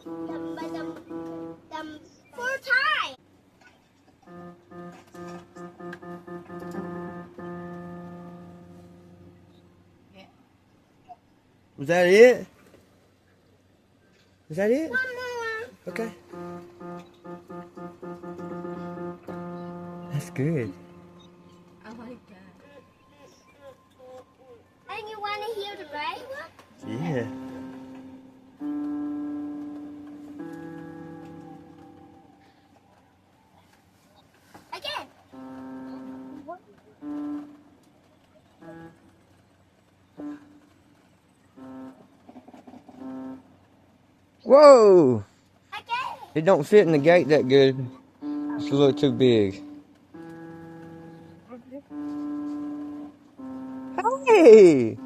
The full time. Was that it? Is that it? One more. Okay. That's good. I like that. And you want to hear the gray one? Yeah. Again. Whoa! Again. It don't fit in the gate that good. It's a little too big. Hey!